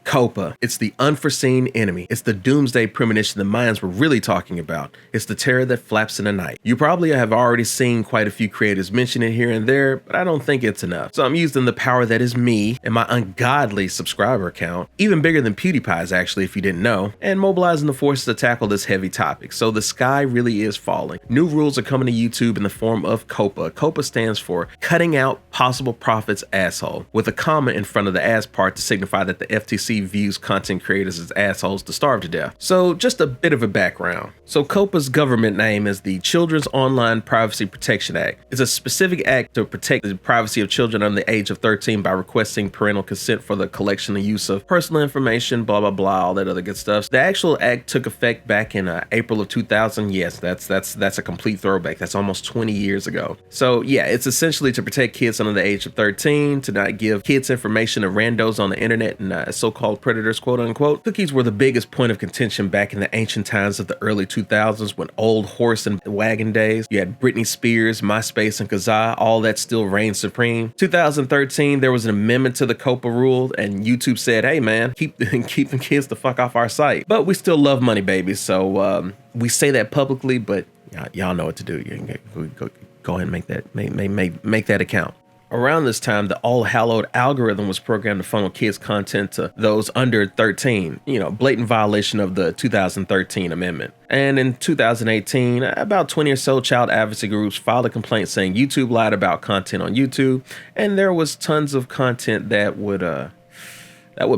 COPPA. It's the unforeseen enemy. It's the doomsday premonition the Mayans were really talking about. It's the terror that flaps in the night. You probably have already seen quite a few creators mention it here and there, but I don't think it's enough. So I'm using the power that is me and my ungodly subscriber count, even bigger than PewDiePie's actually if you didn't know, and mobilizing the forces to tackle this heavy topic. So the sky really is falling. New rules are coming to YouTube in the form of COPPA. COPPA stands for Cutting Out Possible Profits Asshole, with a comma in front of the ass part to signify that the FTC views content creators as assholes to starve to death. So just a bit of a background. So COPPA's government name is the Children's Online Privacy Protection Act. It's a specific act to protect the privacy of children under the age of 13 by requesting parental consent for the collection and use of personal information, blah, blah, blah, all that other good stuff. The actual act took effect back in April of 2000. Yes, that's a complete throwback. That's almost 20 years ago. So yeah, it's essentially to protect kids under the age of 13, to not give kids information to randos on the internet and so-called predators, quote unquote. Cookies were the biggest point of contention back in the ancient times of the early 2000s when old horse and wagon days. You had Britney Spears, MySpace, and Kazaa, all that still reigned supreme. 2013, there was an amendment to the COPPA rule, and YouTube said, hey man, keep them kids the fuck off our site. But we still love money, baby. So we say that publicly, but y'all know what to do. You can go ahead and make that account. Around this time, the all-hallowed algorithm was programmed to funnel kids' content to those under 13, blatant violation of the 2013 amendment. And in 2018, about 20 or so child advocacy groups filed a complaint saying YouTube lied about content on YouTube, and there was tons of content that would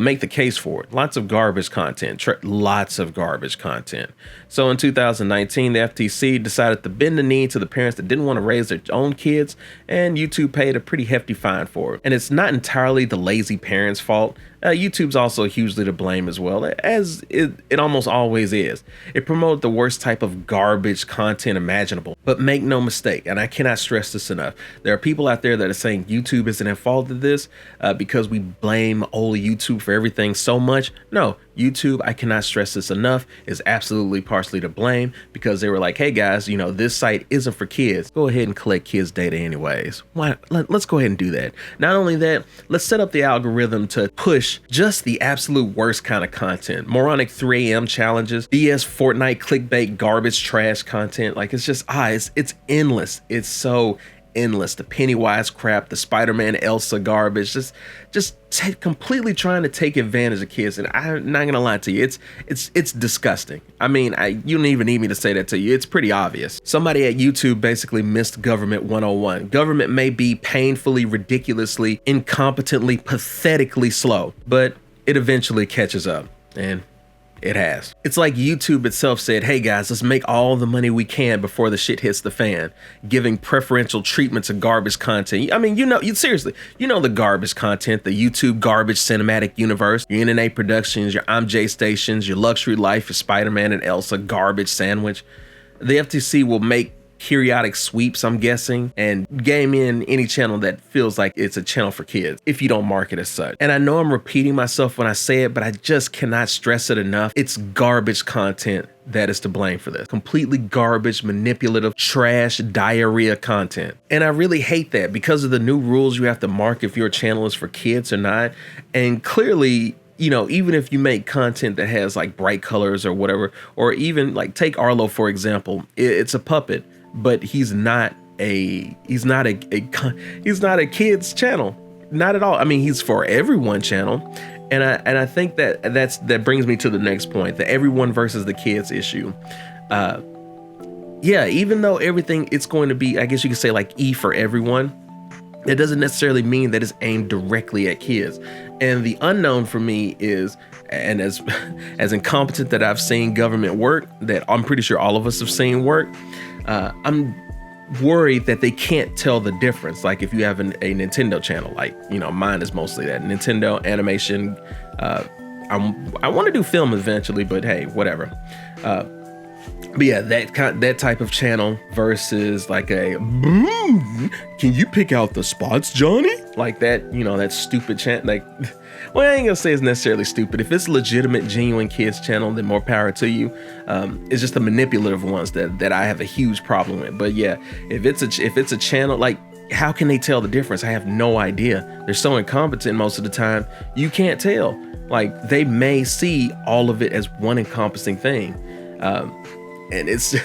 make the case for it. Lots of garbage content, lots of garbage content. So in 2019, the FTC decided to bend the knee to the parents that didn't want to raise their own kids, and YouTube paid a pretty hefty fine for it. And it's not entirely the lazy parents' fault. YouTube's also hugely to blame as well, as it almost always is. It promoted the worst type of garbage content imaginable. But make no mistake, and I cannot stress this enough, there are people out there that are saying YouTube isn't at fault of this because we blame old YouTube for everything so much. No, YouTube, I cannot stress this enough, is absolutely partially to blame because they were like, hey guys, this site isn't for kids. Go ahead and collect kids' data anyways. Why? Let's go ahead and do that. Not only that, let's set up the algorithm to push just the absolute worst kind of content. Moronic 3 AM challenges, BS Fortnite clickbait garbage trash content. Like it's just, it's endless. It's so endless. The Pennywise crap, the Spider-Man Elsa garbage, just completely trying to take advantage of kids. And I'm not gonna lie to you, it's disgusting. I mean, you don't even need me to say that to you. It's pretty obvious. Somebody at YouTube basically missed government 101. Government may be painfully, ridiculously, incompetently, pathetically slow, but it eventually catches up, and it has. It's like YouTube itself said, hey guys, let's make all the money we can before the shit hits the fan, giving preferential treatment to garbage content. I mean, seriously, the garbage content, the YouTube garbage cinematic universe, your NNA Productions, your I'm J stations, your Luxury Life, your Spider-Man and Elsa garbage sandwich. The FTC will make periodic sweeps, I'm guessing, and game in any channel that feels like it's a channel for kids if you don't market as such. And I know I'm repeating myself when I say it, but I just cannot stress it enough. It's garbage content that is to blame for this. Completely garbage, manipulative, trash, diarrhea content. And I really hate that because of the new rules. You have to mark if your channel is for kids or not. And clearly, even if you make content that has like bright colors or whatever, or even like take Arlo, for example, it's a puppet, but he's not a kid's channel, not at all. I mean, he's for everyone channel. And I think that brings me to the next point, the everyone versus the kids issue. Yeah, even though everything, it's going to be, I guess you could say like E for everyone, it doesn't necessarily mean that it's aimed directly at kids. And the unknown for me is, and as incompetent that I've seen government work, that I'm pretty sure all of us have seen work, I'm worried that they can't tell the difference. Like if you have a Nintendo channel, like, mine is mostly that Nintendo animation. I want to do film eventually, but hey, whatever. But yeah, that type of channel versus like can you pick out the spots, Johnny? Like that, that stupid channel. Like, well, I ain't gonna say it's necessarily stupid. If it's legitimate, genuine kids channel, then more power to you. It's just the manipulative ones that I have a huge problem with. But yeah, if it's a channel, like, how can they tell the difference? I have no idea. They're so incompetent most of the time, you can't tell. Like they may see all of it as one encompassing thing. And it's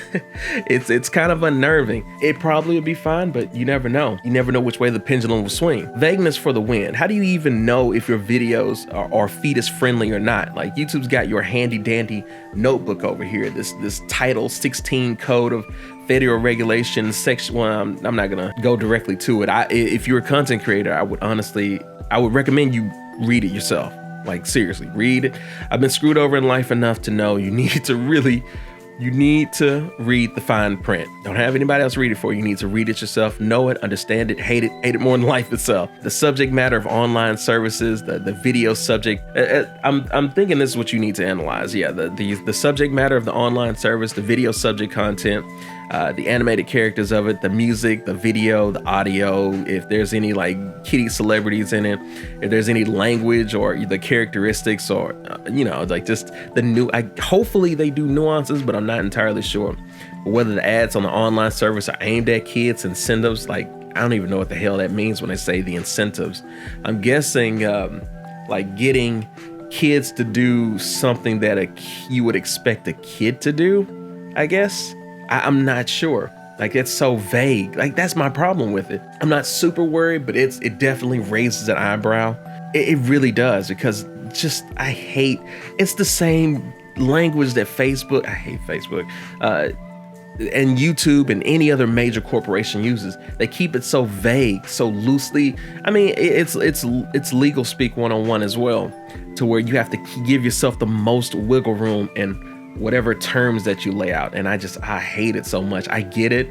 it's kind of unnerving. It probably would be fine, but you never know. You never know which way the pendulum will swing. Vagueness for the win. How do you even know if your videos are fetus friendly or not? Like YouTube's got your handy dandy notebook over here. This Title 16 code of federal regulation section. Well, I'm not gonna go directly to it. If you're a content creator, I would recommend you read it yourself. Like seriously, read it. I've been screwed over in life enough to know you need to read the fine print. Don't have anybody else read it for you. You need to read it yourself, know it, understand it, hate it more than life itself. The subject matter of online services, the video subject. I'm thinking this is what you need to analyze. Yeah, the subject matter of the online service, the video subject content, the animated characters of it, the music, the video, the audio, if there's any like kitty celebrities in it, if there's any language or the characteristics or, like just the new, hopefully they do nuances, but I'm not entirely sure. Whether the ads on the online service are aimed at kids, incentives, like, I don't even know what the hell that means when they say the incentives. I'm guessing like getting kids to do something that you would expect a kid to do, I guess. I'm not sure. Like, it's so vague. Like, that's my problem with it. I'm not super worried, but it definitely raises an eyebrow. It really does, because it's the same language that I hate Facebook, and YouTube and any other major corporation uses. They keep it so vague, so loosely. I mean, it's legal speak 101 as well, to where you have to give yourself the most wiggle room and whatever terms that you lay out. And I hate it so much. I get it,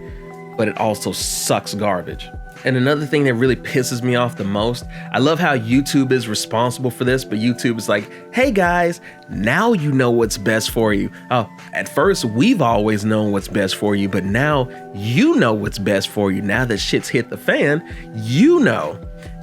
but it also sucks garbage. And another thing that really pisses me off the most, I love how YouTube is responsible for this, but YouTube is like, hey guys, now you know what's best for you. Oh, at first we've always known what's best for you, but now you know what's best for you. Now that shit's hit the fan, you know.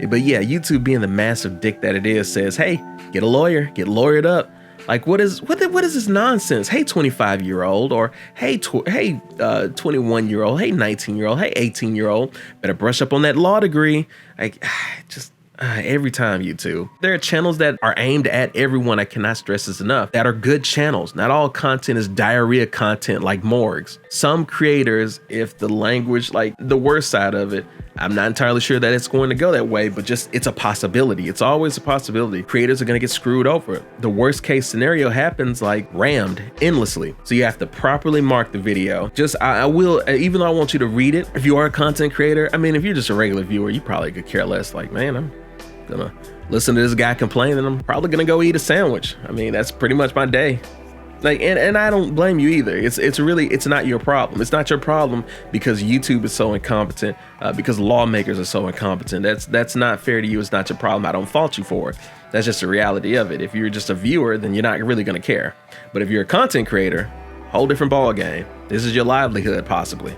But yeah, YouTube, being the massive dick that it is, says, hey, get a lawyer, get lawyered up. Like, what is this nonsense? Hey, 25-year-old, or hey, 21-year-old, hey, 19-year-old, hey, 18-year-old, better brush up on that law degree. Like, every time, YouTube. There are channels that are aimed at everyone. I cannot stress this enough. That are good channels. Not all content is diarrhea content like morgues. Some creators, if the language, like the worst side of it, I'm not entirely sure that it's going to go that way, but just it's a possibility. It's always a possibility. Creators are going to get screwed over. The worst case scenario happens, like rammed endlessly. So you have to properly mark the video. I will, even though I want you to read it, if you are a content creator, I mean, if you're just a regular viewer, you probably could care less. Like, man, I'm gonna listen to this guy complain and I'm probably gonna go eat a sandwich. I mean, that's pretty much my day. Like, and I don't blame you either. It's not your problem. It's not your problem because YouTube is so incompetent, because lawmakers are so incompetent. That's not fair to you. It's not your problem. I don't fault you for it. That's just the reality of it. If you're just a viewer, then you're not really gonna care. But if you're a content creator, whole different ball game. This is your livelihood, possibly.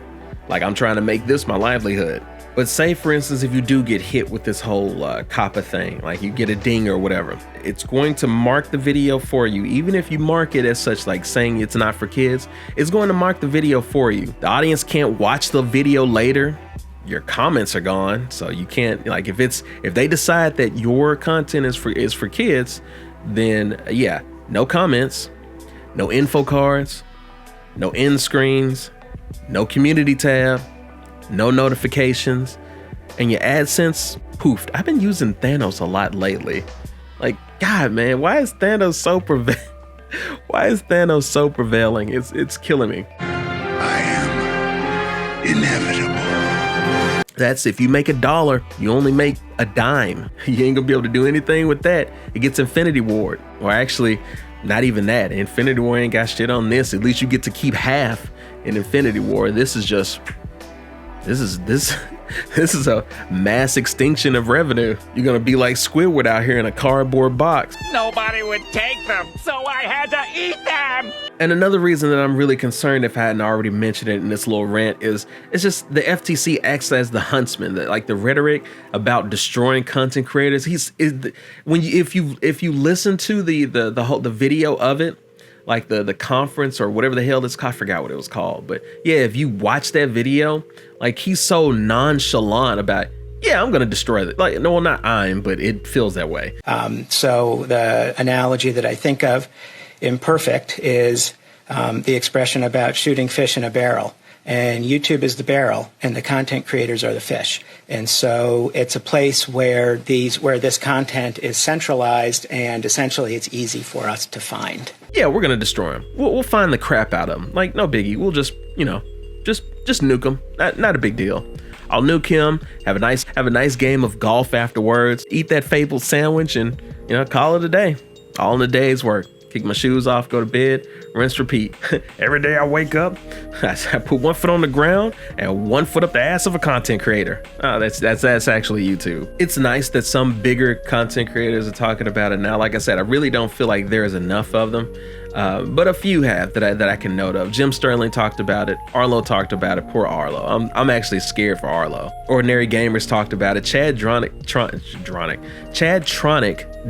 Like, I'm trying to make this my livelihood. But say, for instance, if you do get hit with this whole COPPA thing, like you get a ding or whatever, it's going to mark the video for you. Even if you mark it as such, like saying it's not for kids, it's going to mark the video for you. The audience can't watch the video later. Your comments are gone. So you can't, like, if they decide that your content is for kids, then yeah, no comments, no info cards, no end screens, no community tab, no notifications, and your AdSense poofed. I've been using Thanos a lot lately. Like, God, man, why is Thanos so prevailing? It's killing me. I am inevitable. That's if you make $1, you only make a dime. You ain't gonna be able to do anything with that. It gets Infinity Ward, or actually, not even that. Infinity War ain't got shit on this. At least you get to keep half in Infinity War. This is a mass extinction of revenue. You're gonna be like Squidward out here in a cardboard box. Nobody would take them, so I had to eat them. And another reason that I'm really concerned, if I hadn't already mentioned it in this little rant, is it's just the FTC acts as the huntsman. Like the rhetoric about destroying content creators. If you listen to the video of it, like the conference or whatever the hell it's called, I forgot what it was called, but yeah, if you watch that video, like he's so nonchalant about, yeah, I'm going to destroy it. Like, no, well, not but it feels that way. So the analogy that I think of, imperfect, is the expression about shooting fish in a barrel. And YouTube is the barrel, and the content creators are the fish. And so it's a place where this content is centralized, and essentially it's easy for us to find. Yeah, we're gonna destroy them. We'll find the crap out of them. Like, no biggie. We'll just, just nuke them. Not a big deal. I'll nuke him. Have a nice game of golf afterwards. Eat that fabled sandwich, and call it a day. All in a day's work. Kick my shoes off, go to bed, rinse, repeat. Every day I wake up, I put one foot on the ground and one foot up the ass of a content creator. Oh, that's actually YouTube. It's nice that some bigger content creators are talking about it now. Like I said, I really don't feel like there's enough of them. But a few have that I can note of. Jim Sterling talked about it. Arlo talked about it. Poor Arlo. I'm actually scared for Arlo. Ordinary Gamers talked about it. Chad Tronic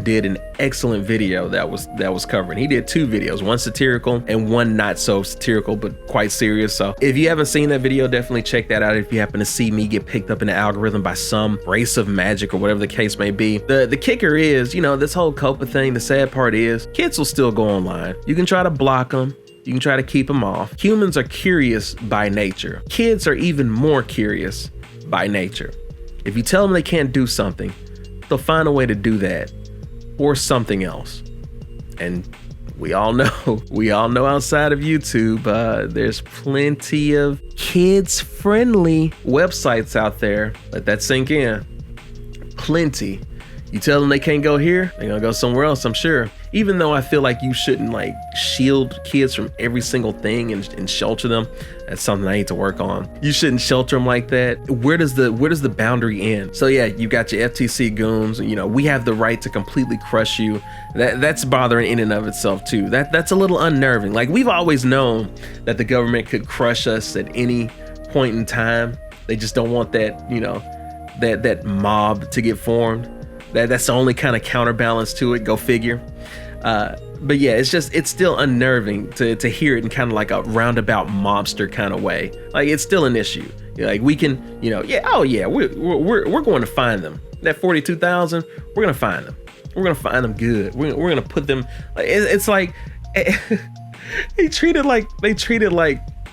did an excellent video that was covering. He did 2 videos, one satirical and one not so satirical but quite serious. So if you haven't seen that video, definitely check that out. If you happen to see me get picked up in the algorithm by some race of magic or whatever the case may be, the kicker is, this whole COPPA thing. The sad part is kids will still go online. You can try to block them. You can try to keep them off. Humans are curious by nature. Kids are even more curious by nature. If you tell them they can't do something, they'll find a way to do that or something else. And we all know outside of YouTube, there's plenty of kids-friendly websites out there. Let that sink in. Plenty. You tell them they can't go here, they're gonna go somewhere else, I'm sure. Even though I feel like you shouldn't shield kids from every single thing and shelter them. That's something I need to work on. You shouldn't shelter them like that. Where does the boundary end? So yeah, you got your FTC goons. We have the right to completely crush you. That's bothering in and of itself too. That's a little unnerving. Like, we've always known that the government could crush us at any point in time. They just don't want that, that mob to get formed. That's the only kind of counterbalance to it. Go figure. But yeah, it's still unnerving to hear it in kind of like a roundabout mobster kind of way. Like, it's still an issue. Like, we can, we're going to find them. That 42,000, we're gonna find them. We're gonna find them good. We're gonna put them. It's like they treat it like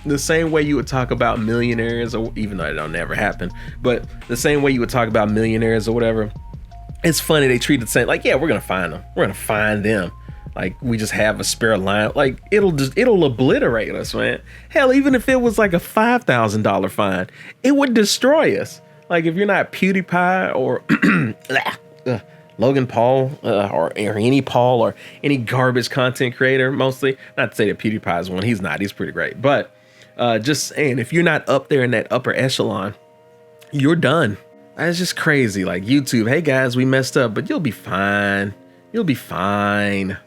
the same way you would talk about millionaires, or even though it don't never happen, but the same way you would talk about millionaires or whatever. It's funny they treat it the same. Like, yeah, we're gonna find them. We're gonna find them. Like, we just have a spare line. Like, it'll obliterate us, man. Hell, even if it was like a $5,000 fine, it would destroy us. Like, if you're not PewDiePie or Logan Paul or any Paul or any garbage content creator, mostly. Not to say that PewDiePie is one. He's not. He's pretty great. But just saying, if you're not up there in that upper echelon, you're done. That's just crazy. Like, YouTube, hey guys, we messed up, but you'll be fine. You'll be fine.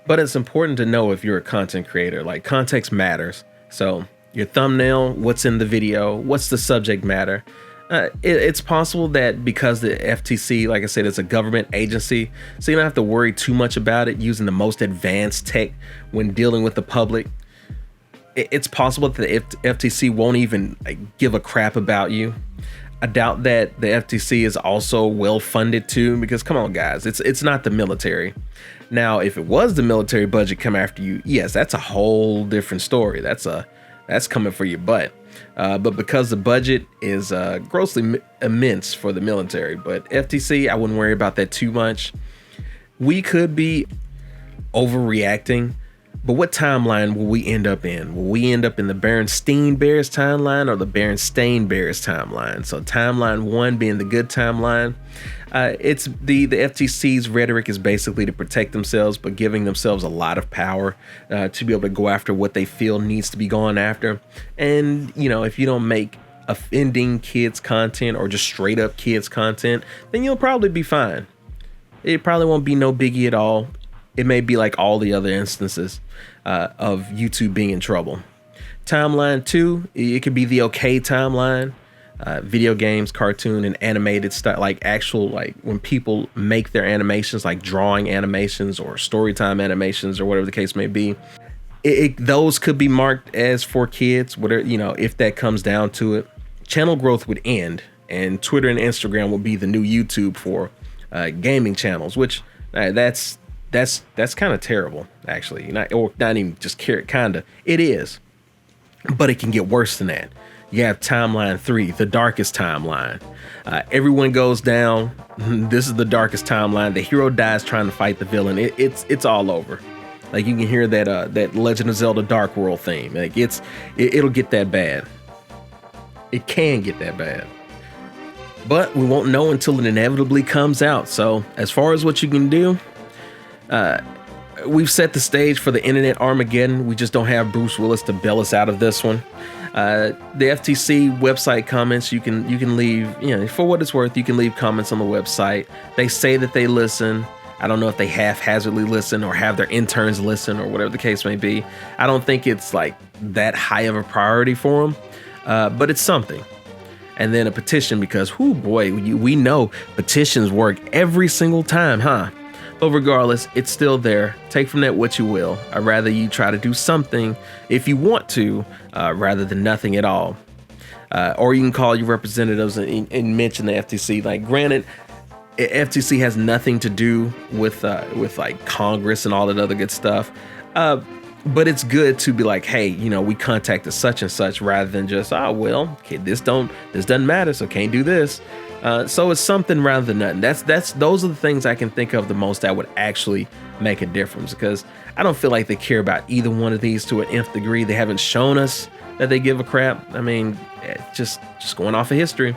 But it's important to know if you're a content creator, like, context matters. So your thumbnail, what's in the video, what's the subject matter. It's possible that because the FTC, like I said, it's a government agency, so you don't have to worry too much about it using the most advanced tech when dealing with the public. It's possible that the FTC won't even give a crap about you. I doubt that the FTC is also well funded too, because come on guys, it's not the military. Now, if it was the military budget come after you, yes, that's a whole different story. That's coming for your butt. But because the budget is grossly immense for the military, but FTC, I wouldn't worry about that too much. We could be overreacting. But what timeline will we end up in? Will we end up in the Berenstain Bears timeline or the Berenstain Bears timeline? So timeline 1 being the good timeline. It's the FTC's rhetoric is basically to protect themselves, but giving themselves a lot of power to be able to go after what they feel needs to be gone after. And, if you don't make offending kids content or just straight up kids content, then you'll probably be fine. It probably won't be no biggie at all. It may be like all the other instances of YouTube being in trouble. Timeline 2, it could be the okay timeline. Video games, cartoon, and animated stuff, like actual, like when people make their animations, like drawing animations or storytime animations or whatever the case may be. Those could be marked as for kids, whatever, if that comes down to it. Channel growth would end and Twitter and Instagram will be the new YouTube for gaming channels, which that's kind of terrible, actually. Not even just kind of. It is, but it can get worse than that. You have timeline 3, the darkest timeline. Everyone goes down. This is the darkest timeline. The hero dies trying to fight the villain. It's all over. Like, you can hear that Legend of Zelda Dark World theme. Like, it'll get that bad. It can get that bad. But we won't know until it inevitably comes out. So as far as what you can do, we've set the stage for the internet Armageddon. We just don't have Bruce Willis to bail us out of this one. The FTC website comments, you can leave, for what it's worth, you can leave comments on the website. They say that they listen. I don't know if they haphazardly listen or have their interns listen or whatever the case may be. I don't think it's like that high of a priority for them, but it's something. And then a petition, because, whoo boy, we know petitions work every single time, huh? But regardless, it's still there. Take from that what you will. I'd rather you try to do something if you want to, rather than nothing at all. Or you can call your representatives and mention the FTC. Like, granted, FTC has nothing to do with like Congress and all that other good stuff. But it's good to be like, hey, we contacted such and such, rather than just, oh, well, okay, this doesn't matter, so can't do this. So it's something rather than nothing. Those are the things I can think of the most that would actually make a difference, because I don't feel like they care about either one of these to an nth degree. They haven't shown us that they give a crap. I mean, just going off of history.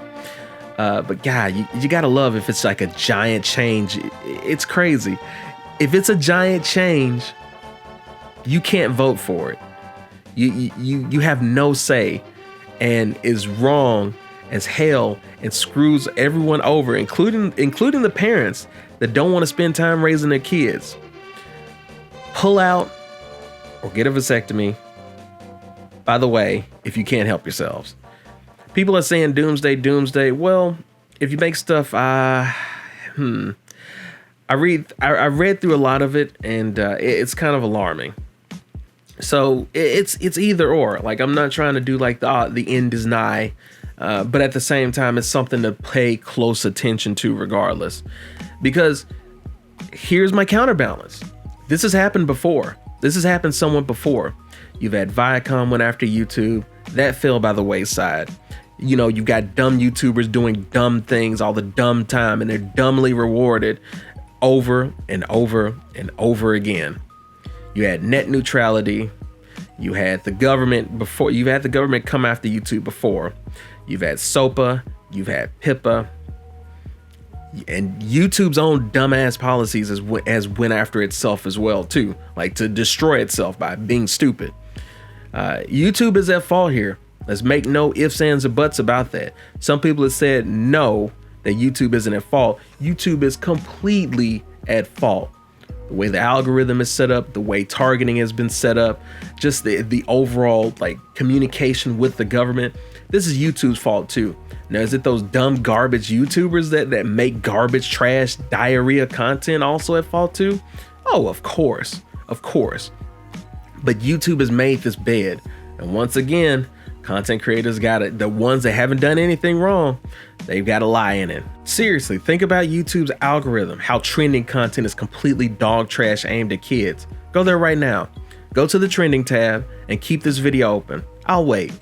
But God, you gotta love if it's like a giant change. It's crazy. If it's a giant change, you can't vote for it. You have no say, and is wrong as hell and screws everyone over, including the parents that don't want to spend time raising their kids. Pull out or get a vasectomy. By the way, if you can't help yourselves. People are saying doomsday. Well, if you make stuff, I read through a lot of it, and it's kind of alarming. So it's either or. Like, I'm not trying to do like the end is nigh, but at the same time, it's something to pay close attention to regardless. Because here's my counterbalance. This has happened before. This has happened somewhat before. You've had Viacom went after YouTube. That fell by the wayside. You've got dumb YouTubers doing dumb things all the dumb time, and they're dumbly rewarded over and over and over again. You had net neutrality. You had the government before. You've had the government come after YouTube before. You've had COPPA. You've had PIPA. And YouTube's own dumbass policies has went after itself as well too, like to destroy itself by being stupid. YouTube is at fault here. Let's make no ifs, ands, or buts about that. Some people have said no, that YouTube isn't at fault. YouTube is completely at fault. The way the algorithm is set up, the way targeting has been set up, just the overall like communication with the government. This is YouTube's fault too. Now, is it those dumb garbage YouTubers that make garbage, trash, diarrhea content also at fault too? Oh, of course. But YouTube has made this bed. And once again, content creators got it. The ones that haven't done anything wrong, they've got a lie in it. Seriously, think about YouTube's algorithm, how trending content is completely dog trash aimed at kids. Go there right now. Go to the trending tab and keep this video open. I'll wait.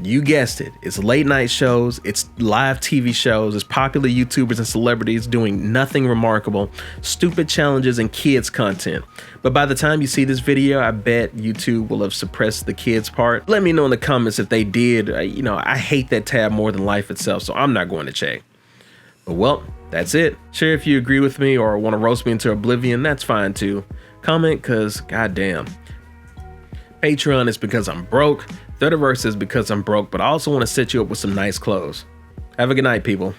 You guessed it. It's late night shows, it's live TV shows, it's popular YouTubers and celebrities doing nothing remarkable, stupid challenges and kids content. But by the time you see this video, I bet YouTube will have suppressed the kids part. Let me know in the comments if they did. I hate that tab more than life itself, so I'm not going to check. But well, that's it. Share if you agree with me or want to roast me into oblivion, that's fine too. Comment, cause goddamn. Patreon is because I'm broke. Thirdiverse is because I'm broke, but I also want to set you up with some nice clothes. Have a good night, people.